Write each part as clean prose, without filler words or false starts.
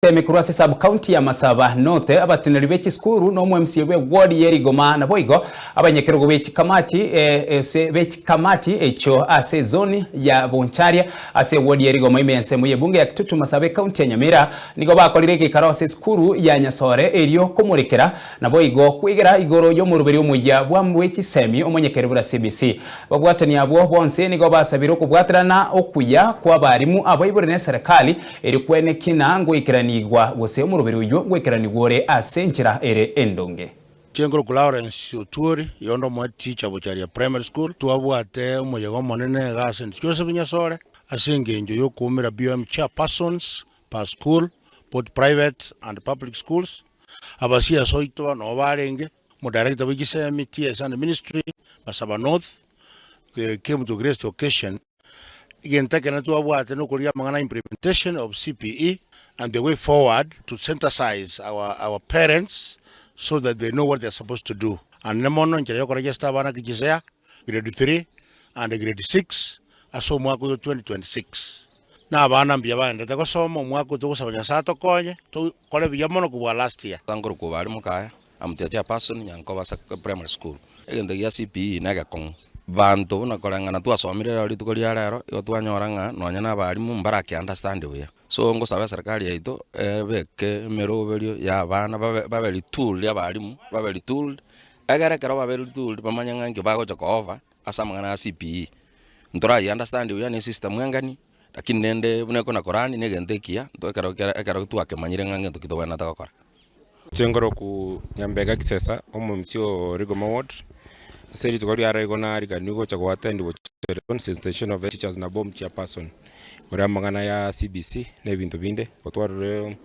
Mekurase sub county ya Masaba North abatuneri bechi skuru no MCA we ward yerigoma na boigo abanyekerogo bechi kamati echo ase zone ya Boncharia ase ward yerigoma imense muye bunge ya Kitutu Masabe county ya Nyamira nigo bakolire gikaro ase skuru ya Nyasore erio komurekera na boigo kwigera igoro yo muruberi umuya bwa mwechi semi omonyekerobura CBC bagwatani abo bonse nigo basabiro kubwatirana okuya kwa barimu abayibure ne serikali eri kwene kinango ikirani igwa wose umurubiri uyu gwekeranigore asenjira ere endonge Chengro Lawrence Uturi yondo mwa teacher Boncharia primary school tuabwate umuyego monene ga St Joseph Nyasore asengenjo yokumira BM chairpersons per school both private and public schools abasia soito no barenge mu director w'Gisemi TS and ministry Masaba North came to grace occasion igentake na tuabwate no kuria mangana implementation of CPE and the way forward to synthesize our parents so that they know what they're supposed to do. And nemono nchele yoko register bana kijisea grade 3 and grade 6 aso mwaka 2026. Na bana mbia bana ndako somo mwaka tukusabanya sato konye to kole biyamono kubwa last year. Tangoro kubali mukaya amtetea person nyanko basa primary school. Egende ya CPE naga kong bantu nakolanga twasomire ali tukoli rero yo twanyoranga nonya na barimu mbarake understand we so ngo sabe serikali yaito beke meroberio ya bana babeli tool ya barimu babeli tool agara karo babeli tool bamanyanga ngi bago chokova asamanga na CPE ntora ya understand we ni system ngani lakini nende buneko na Korani negentekia to karo tuake manyire ngange tukitobana takokora Chengoro ku Nyambega Kisesa omumsio Rigoma Ward Seri tukori ara igona riga nigo chako attend wo sensation of teachers na bomb chairperson ora mangana ya CBC ne bintu binde potware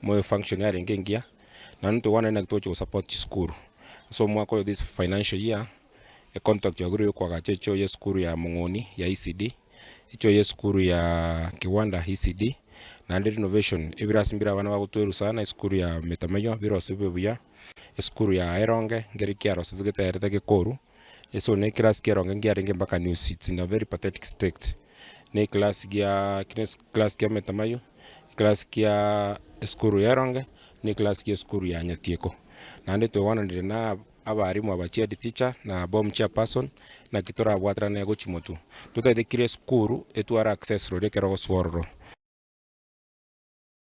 mo functionary ngengia na nto wana na kutocho support school so mwako this financial year a contact ya guru kwa gachecho ya school ya Mongoni ya ECD icho ya school ya Kiwanda ECD na renovation ibirasimbira bana bagutweru sana school ya Metamayo biro sibuya school ya Eronge ngeri kiaro sizugete Gikoru so ne class kiaronge ngiaringe mpaka new seats in a very pathetic state ne class kia Metamayo class kia school ya Eronge ne class kia school ya Nyatieko na ndeto wana ndina abarimu abachia teacher na bomb chairperson na kitora bwatra ne gochimotu tutaite kire school etwara access rode kero sworro